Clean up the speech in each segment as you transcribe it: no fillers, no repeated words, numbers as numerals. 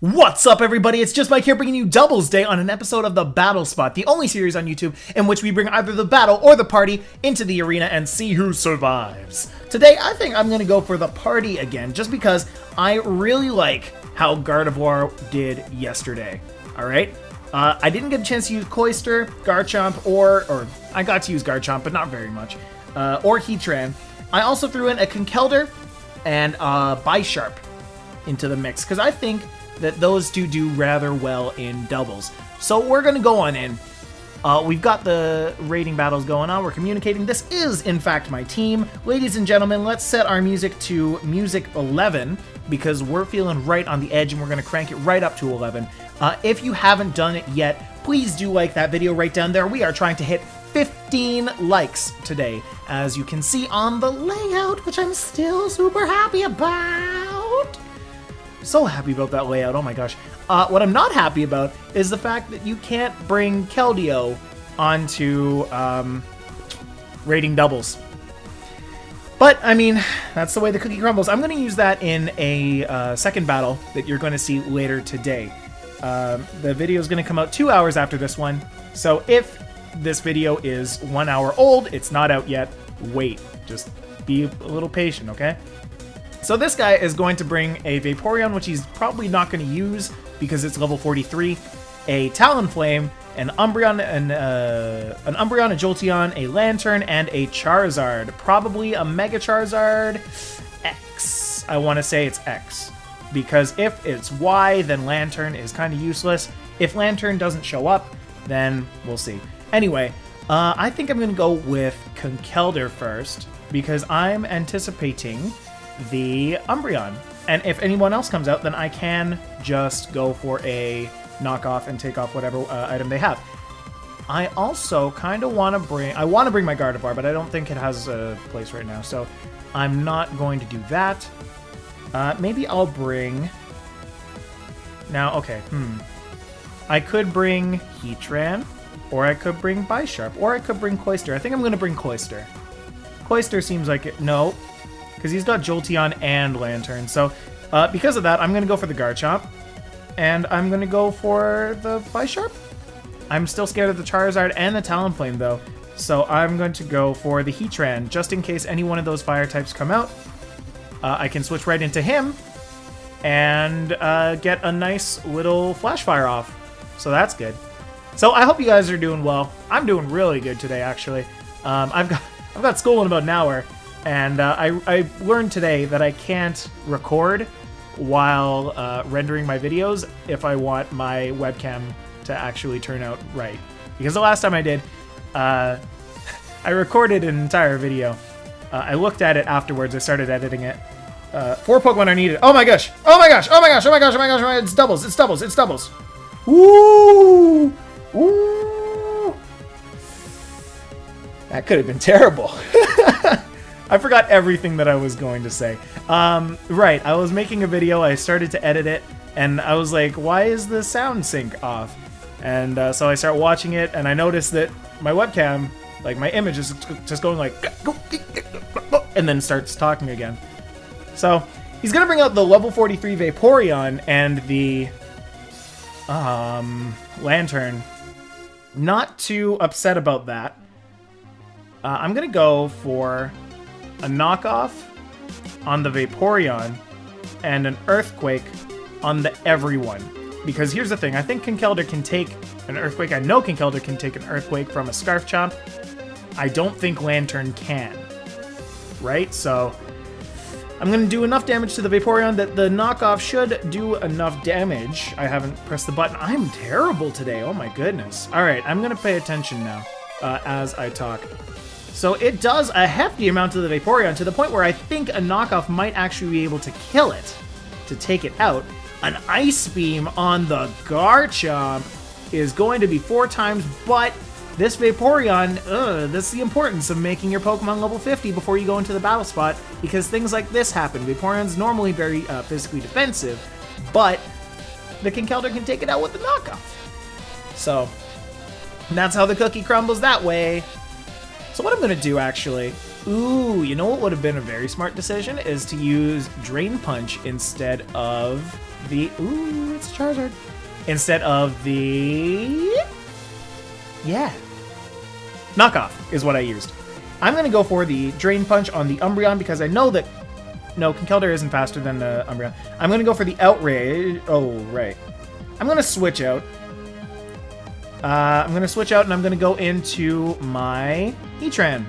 What's up, everybody? It's Just Mike here, bringing you Doubles Day on an episode of the Battle Spot, the only series on YouTube in which we bring either the battle or the party into the arena and see who survives. Today, I think I'm going to go for the party again, just because I really like how Gardevoir did yesterday. Alright? I didn't get a chance to use Cloyster, Garchomp, or I got to use Garchomp, but not very much, or Heatran. I also threw in a Conkeldurr and Bisharp into the mix, because I think that those two do rather well in doubles. So we're going to go on in. We've got the rating battles going on. We're communicating. This is, in fact, my team. Ladies and gentlemen, let's set our music to music 11 because we're feeling right on the edge and we're going to crank it right up to 11. If you haven't done it yet, please do like that video right down there. We are trying to hit 15 likes today, as you can see on the layout, which I'm still super happy about. So happy about that layout, oh my gosh. What I'm not happy about is the fact that you can't bring Keldeo onto rating doubles. But, I mean, that's the way the cookie crumbles. I'm going to use that in a second battle that you're going to see later today. The video is going to come out 2 hours after this one, so if this video is 1 hour old, it's not out yet, wait. Just be a little patient, okay? So this guy is going to bring a Vaporeon, which he's probably not going to use because it's level 43, a Talonflame, an Umbreon, a Jolteon, a Lantern, and a Charizard. Probably a Mega Charizard X. I want to say it's X. Because if it's Y, then Lantern is kind of useless. If Lantern doesn't show up, then we'll see. Anyway, I think I'm going to go with Conkeldurr first because I'm anticipating the Umbreon. And if anyone else comes out, then I can just go for a knockoff and take off whatever item they have. I also kind of want to bring... I want to bring my Gardevoir, but I don't think it has a place right now, so I'm not going to do that. Maybe I'll bring... Now, okay, I could bring Heatran, or I could bring Bisharp, or I could bring Cloyster. I think I'm going to bring Cloyster. Cloyster seems like it... No, because he's got Jolteon and Lantern. So because of that, I'm going to go for the Garchomp, and I'm going to go for the Bisharp. I'm still scared of the Charizard and the Talonflame, though, so I'm going to go for the Heatran, just in case any one of those fire types come out. I can switch right into him and get a nice little Flash Fire off, so that's good. So I hope you guys are doing well. I'm doing really good today, actually. I've got school in about an hour. And I learned today that I can't record while rendering my videos if I want my webcam to actually turn out right. Because the last time I did, I recorded an entire video. I looked at it afterwards. I started editing it. 4 Pokemon are needed. Oh my gosh! Oh my gosh! Oh my gosh! Oh my gosh! Oh my gosh! Oh my gosh! It's doubles! It's doubles! It's doubles! Woo! Woo! That could have been terrible. I forgot everything that I was going to say. Right, I was making a video, I started to edit it, and I was like, why is the sound sync off? And so I start watching it, and I noticed that my webcam, like my image is just going like, and then starts talking again. So, he's going to bring out the level 43 Vaporeon and the Lantern. Not too upset about that. I'm going to go for a knockoff on the Vaporeon and an Earthquake on the Everyone. Because here's the thing, I think Conkeldurr can take an Earthquake. I know Conkeldurr can take an Earthquake from a Scarfchomp. I don't think Lantern can. Right? So I'm going to do enough damage to the Vaporeon that the knockoff should do enough damage. I haven't pressed the button. I'm terrible today. Oh my goodness. Alright, I'm going to pay attention now as I talk. So it does a hefty amount to the Vaporeon, to the point where I think a knockoff might actually be able to kill it, to take it out. An Ice Beam on the Garchomp is going to be 4 times, but this Vaporeon, that's the importance of making your Pokemon level 50 before you go into the battle spot, because things like this happen. Vaporeon's normally very physically defensive, but the Conkeldurr can take it out with the knockoff. So that's how the cookie crumbles that way. So what I'm going to do, actually, ooh, you know what would have been a very smart decision is to use Drain Punch instead of the... Ooh, it's Charizard. Instead of the... Yeah. Knockoff is what I used. I'm going to go for the Drain Punch on the Umbreon because I know that... No, Conkeldurr isn't faster than the Umbreon. I'm going to go for the Outrage. Oh, right. I'm going to switch out. I'm going to switch out and I'm going to go into my Heatran.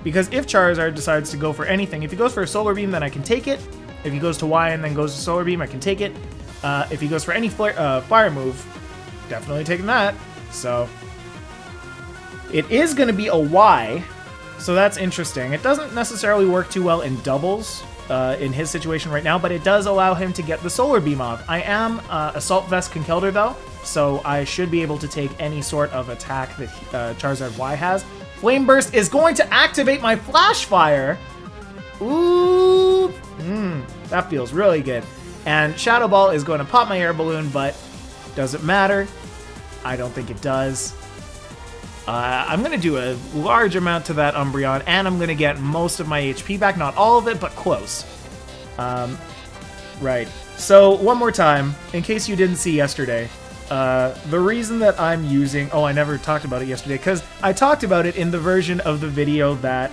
Because if Charizard decides to go for anything, if he goes for a Solar Beam, then I can take it. If he goes to Y and then goes to Solar Beam, I can take it. If he goes for any Fire move, definitely taking that. So, it is going to be a Y, so that's interesting. It doesn't necessarily work too well in doubles in his situation right now, but it does allow him to get the Solar Beam off. I am Assault Vest Conkeldurr, though, so I should be able to take any sort of attack that Charizard Y has. Flame Burst is going to activate my Flash Fire. Ooh, that feels really good. And Shadow Ball is going to pop my air balloon, but does it matter? I don't think it does. I'm going to do a large amount to that Umbreon, and I'm going to get most of my HP back. Not all of it, but close. Right. So, one more time, in case you didn't see yesterday, the reason that I'm using... Oh, I never talked about it yesterday, because I talked about it in the version of the video that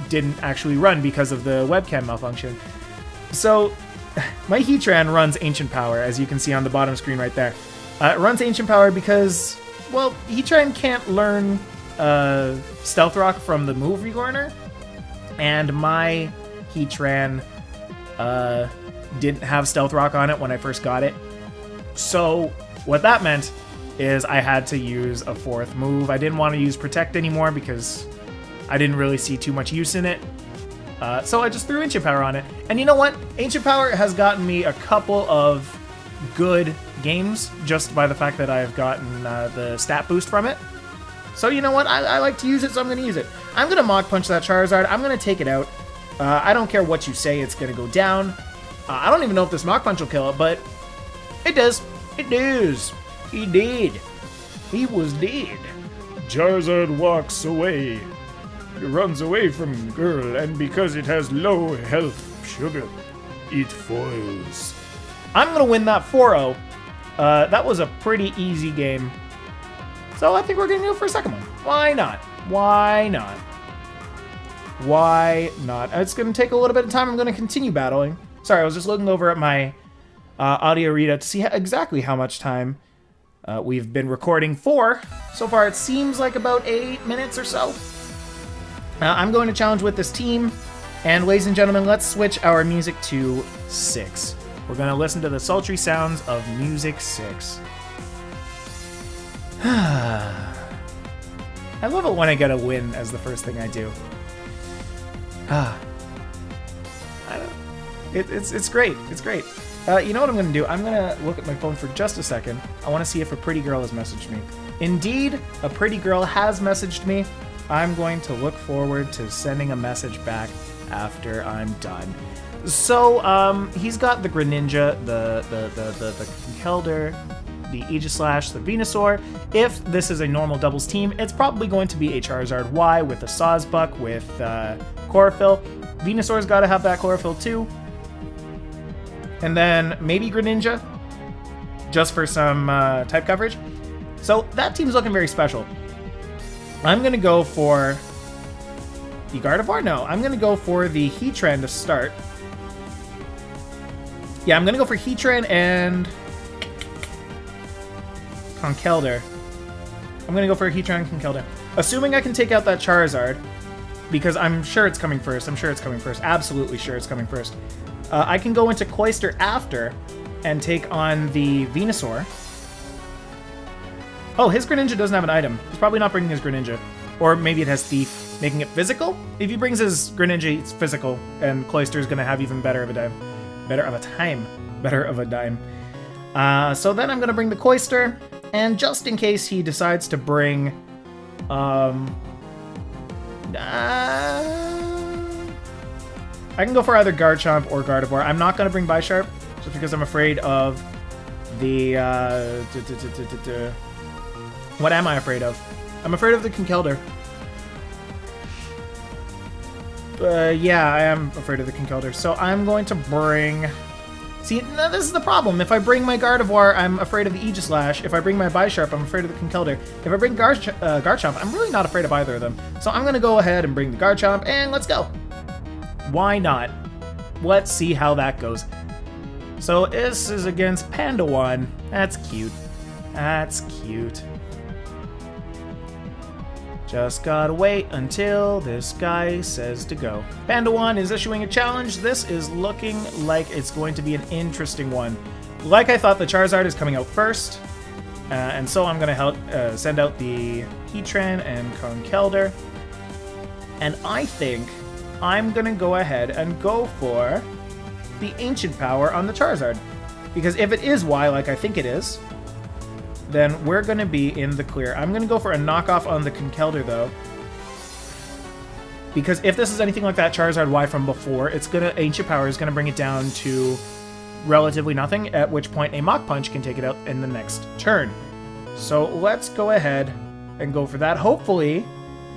didn't actually run because of the webcam malfunction. So, my Heatran runs Ancient Power, as you can see on the bottom screen right there. It runs Ancient Power because, well, Heatran can't learn Stealth Rock from the move relearner, and my Heatran didn't have Stealth Rock on it when I first got it. So, what that meant is I had to use a fourth move. I didn't want to use Protect anymore because I didn't really see too much use in it. So I just threw Ancient Power on it. And you know what? Ancient Power has gotten me a couple of good games just by the fact that I've gotten the stat boost from it. So you know what? I like to use it, so I'm going to use it. I'm going to Mach Punch that Charizard. I'm going to take it out. I don't care what you say. It's going to go down. I don't even know if this Mach Punch will kill it, but it does. It does. He did. He was dead. Charizard walks away. It runs away from girl, and because it has low health sugar, it foils. I'm going to win that 4-0. That was a pretty easy game. So I think we're going to go for a second one. Why not? Why not? Why not? It's going to take a little bit of time. I'm going to continue battling. Sorry, I was just looking over at my audio readout to see exactly how much time we've been recording for. So far, it seems like about 8 minutes or so. I'm going to challenge with this team, and ladies and gentlemen, let's switch our music to 6. We're going to listen to the sultry sounds of Music 6. I love it when I get a win as the first thing I do. It's great. It's great. You know what I'm going to do? I'm going to look at my phone for just a second. I want to see if a pretty girl has messaged me. Indeed, a pretty girl has messaged me. I'm going to look forward to sending a message back after I'm done. So, he's got the Greninja, the Conkeldurr, the Aegislash, the Venusaur. If this is a normal doubles team, it's probably going to be a Charizard Y with a Sawsbuck with Chlorophyll. Venusaur's got to have that Chlorophyll too. And then maybe Greninja, just for some type coverage. So that team's looking very special. I'm going to go for the Gardevoir? No, I'm going to go for the Heatran to start. Yeah, I'm going to go for Heatran and Conkeldurr. I'm going to go for Heatran and Conkeldurr. Assuming I can take out that Charizard, because I'm sure it's coming first. I'm sure it's coming first. Absolutely sure it's coming first. I can go into Cloyster after and take on the Venusaur. Oh, his Greninja doesn't have an item. He's probably not bringing his Greninja. Or maybe it has Thief, making it physical? If he brings his Greninja, it's physical, and Cloyster's going to have even better of a time. Better of a dime. So then I'm going to bring the Cloyster, and just in case he decides to bring... I can go for either Garchomp or Gardevoir. I'm not going to bring Bisharp, just because I'm afraid of the... What am I afraid of? I'm afraid of the Conkeldurr. Yeah, I am afraid of the Conkeldurr. So I'm going to bring See, now this is the problem. If I bring my Gardevoir, I'm afraid of the Aegislash. If I bring my Bisharp, I'm afraid of the Conkeldurr. If I bring Garchomp, I'm really not afraid of either of them. So I'm going to go ahead and bring the Garchomp, and let's go. Why not? Let's see how that goes. So this is against Pandawan. That's cute. That's cute. Just gotta wait until this guy says to go. Pandawan is issuing a challenge. This is looking like it's going to be an interesting one. Like I thought, the Charizard is coming out first. And so I'm going to send out the Heatran and Conkeldurr. And I think I'm going to go ahead and go for the Ancient Power on the Charizard. Because if it is Y, like I think it is, then we're going to be in the clear. I'm going to go for a knockoff on the Conkeldurr, though. Because if this is anything like that Charizard Y from before, Ancient Power is going to bring it down to relatively nothing, at which point a Mach Punch can take it out in the next turn. So let's go ahead and go for that. Hopefully,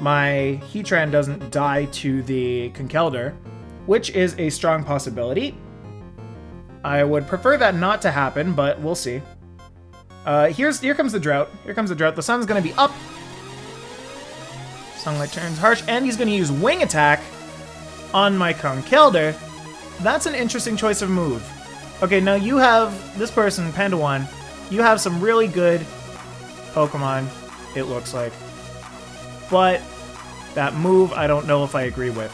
my Heatran doesn't die to the Conkeldurr, which is a strong possibility. I would prefer that not to happen, but we'll see. Here comes the drought. Here comes the drought. The sun's going to be up. Sunlight turns harsh, and he's going to use Wing Attack on my Conkeldurr. That's an interesting choice of move. Okay, now you have, this person, Pandawan, you have some really good Pokemon, it looks like. But that move, I don't know if I agree with.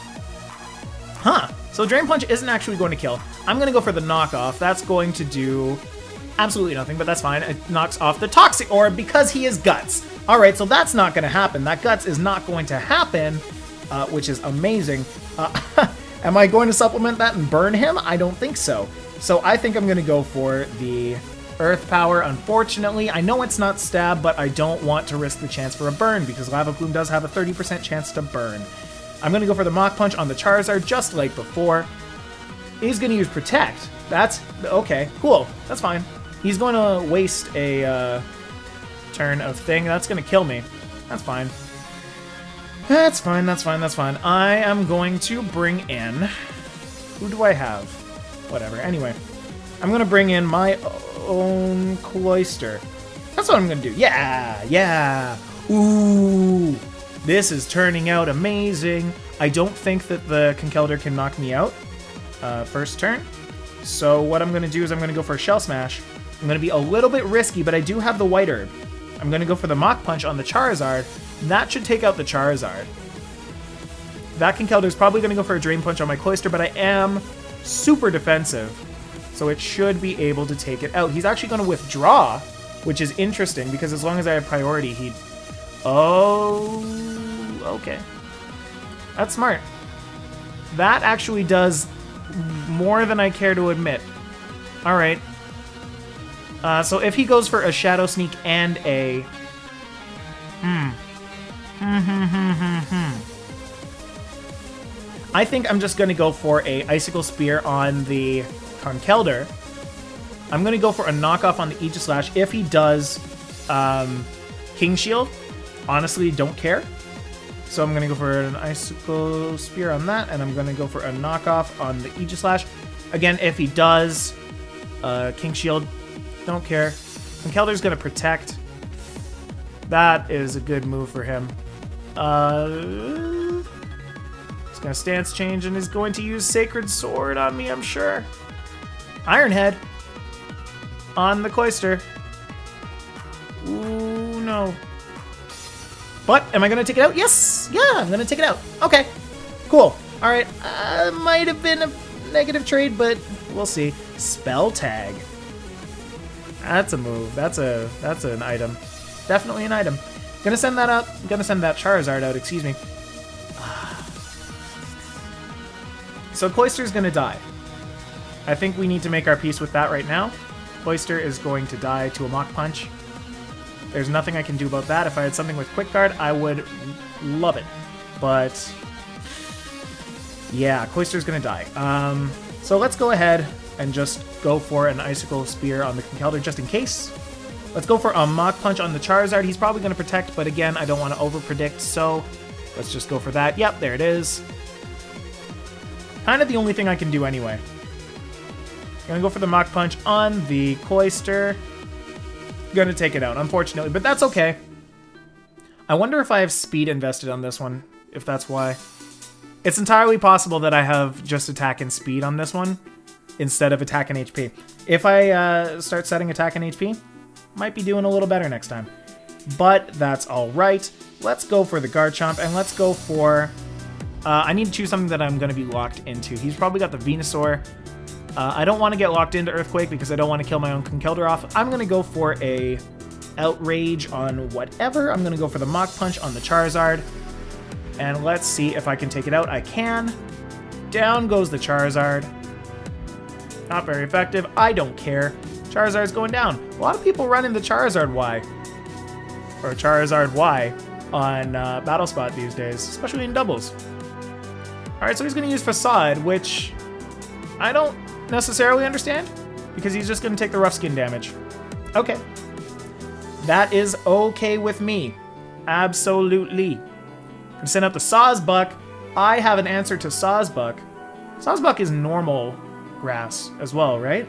Huh. So Drain Punch isn't actually going to kill. I'm going to go for the knockoff. That's going to do absolutely nothing, but that's fine. It knocks off the Toxic Orb because he is Guts. All right, so that's not going to happen. That Guts is not going to happen, which is amazing. Am I going to supplement that and burn him? I don't think so. So I think I'm going to go for the Earth Power. Unfortunately, I know it's not Stab, but I don't want to risk the chance for a burn because Lava Plume does have a 30% chance to burn. I'm going to go for the Mach Punch on the Charizard just like before. He's going to use Protect. That's okay. Cool. That's fine. He's going to waste a turn of thing. That's going to kill me. That's fine. That's fine. That's fine. That's fine. I am going to bring in... Who do I have? Whatever. Anyway, I'm going to bring in my own Cloyster. That's what I'm going to do. Yeah. Yeah. Ooh. This is turning out amazing. I don't think that the Conkeldurr can knock me out first turn. So what I'm going to do is I'm going to go for a Shell Smash. I'm going to be a little bit risky, but I do have the White Herb. I'm going to go for the Mach Punch on the Charizard. That should take out the Charizard. That Conkeldurr is probably going to go for a Drain Punch on my Cloyster, but I am super defensive, so it should be able to take it out. He's actually going to withdraw, which is interesting, because as long as I have priority, he'd... Oh, okay. That's smart. That actually does more than I care to admit. Alright. So if he goes for a Shadow Sneak and a... I think I'm just going to go for a Icicle Spear on the Conkeldurr. I'm going to go for a knockoff on the Aegislash. If he does King Shield, honestly, don't care. So I'm going to go for an Icicle Spear on that, and I'm going to go for a knockoff on the Aegislash. Again, if he does King Shield, don't care. Conkeldurr's going to Protect. That is a good move for him. He's going to Stance Change, and is going to use Sacred Sword on me, I'm sure. Iron Head on the Cloyster. Ooh, no. But, am I going to take it out? Yes! Yeah, I'm going to take it out. Okay, cool. Alright, might have been a negative trade, but we'll see. Spell Tag. That's a move. That's an item. Definitely an item. Gonna send that out. Gonna send that Charizard out, excuse me. So Cloyster's gonna die. I think we need to make our peace with that right now. Cloyster is going to die to a Mach Punch. There's nothing I can do about that. If I had something with Quick Guard, I would love it. But yeah, Cloyster's gonna die. So let's go ahead and just go for an Icicle Spear on the Conkeldurr just in case. Let's go for a Mach Punch on the Charizard. He's probably going to Protect, but again, I don't want to over-predict, so let's just go for that. Yep, there it is. Kind of the only thing I can do anyway. Gonna go for the Mach Punch on the Cloister. Gonna take it out, unfortunately, but that's okay. I wonder if I have speed invested on this one, if that's why. It's entirely possible that I have just attack and speed on this one instead of attack and HP. If I start setting attack and HP, might be doing a little better next time. But that's all right. Let's go for the Garchomp, and let's go for... I need to choose something that I'm going to be locked into. He's probably got the Venusaur. I don't want to get locked into Earthquake because I don't want to kill my own Conkeldurr off. I'm going to go for a Outrage on whatever. I'm going to go for the Mach Punch on the Charizard. And let's see if I can take it out. I can. Down goes the Charizard. Not very effective. I don't care. Charizard's going down. A lot of people run into Charizard Y. Or Charizard Y on Battle Spot these days, especially in doubles. Alright, so he's going to use Facade, which I don't necessarily understand, because he's just going to take the rough skin damage. Okay. That is okay with me. Absolutely. I'm gonna send out the Sawsbuck. I have an answer to Sawsbuck. Sawsbuck is normal grass as well, right?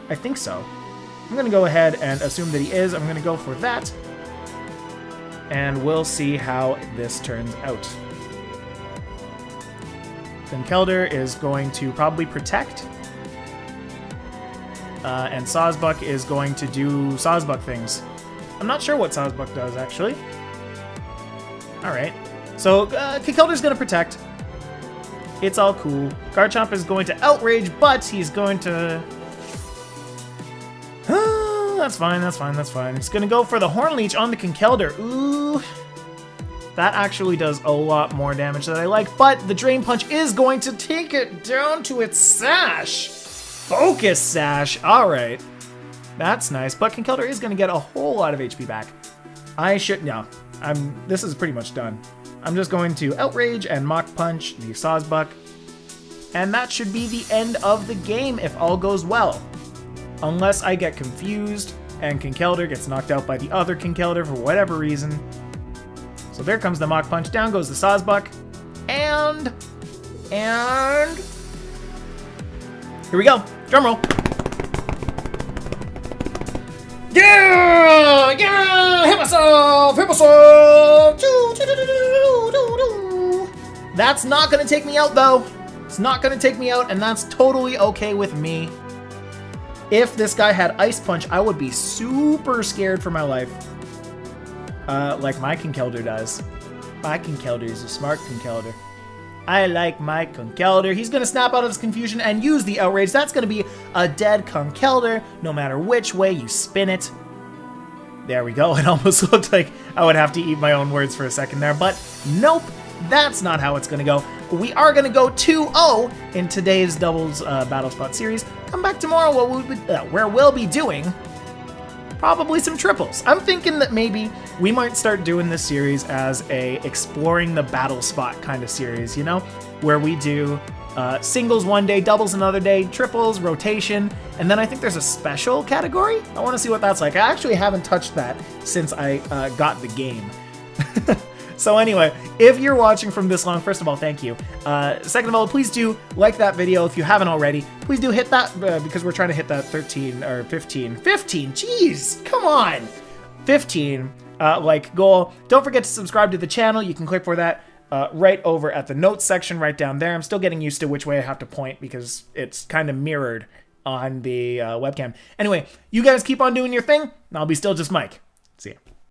I think so. I'm gonna go ahead and assume that he is. I'm gonna go for that. And we'll see how this turns out. Conkeldurr is going to probably protect. And Sawsbuck is going to do Sawsbuck things. I'm not sure what Sawsbuck does, actually. Alright. So, Conkeldurr's going to protect. It's all cool. Garchomp is going to Outrage, but he's going to... that's fine, that's fine, that's fine. He's going to go for the Horn Leech on the Conkeldurr. Ooh. That actually does a lot more damage than I like, but the Drain Punch is going to take it down to its Sash. Focus Sash. Alright. That's nice, but Conkeldurr is going to get a whole lot of HP back. I should... No. This is pretty much done. I'm just going to Outrage and Mach Punch the Sawsbuck. And that should be the end of the game if all goes well. Unless I get confused and Conkeldurr gets knocked out by the other Conkeldurr for whatever reason. So there comes the Mach Punch. Down goes the Sawsbuck. And... Here we go. Drum roll. Yeah! Yeah! Hit myself! Hit myself! That's not gonna take me out, though. It's not gonna take me out, and that's totally okay with me. If this guy had Ice Punch, I would be super scared for my life. Like my Conkeldurr does. My Conkeldurr is a smart Conkeldurr. I like my Conkeldurr. He's going to snap out of his confusion and use the Outrage. That's going to be a dead Conkeldurr, no matter which way you spin it. There we go. It almost looked like I would have to eat my own words for a second there, but nope. That's not how it's going to go. We are going to go 2-0 in today's Doubles Battle Spot series. Come back tomorrow where we'll be doing probably some triples. I'm thinking that maybe we might start doing this series as a exploring the battle spot kind of series, you know, where we do singles one day, doubles another day, triples, rotation, and then I think there's a special category. I want to see what that's like. I actually haven't touched that since I got the game. So anyway, if you're watching from this long, first of all, thank you. Second of all, please do like that video if you haven't already. Please do hit that, because we're trying to hit that 13 or 15, jeez, come on, 15 like goal. Don't forget to subscribe to the channel. You can click for that right over at the notes section right down there. I'm still getting used to which way I have to point because it's kind of mirrored on the webcam. Anyway, you guys keep on doing your thing, and I'll be StillJustMike. See ya.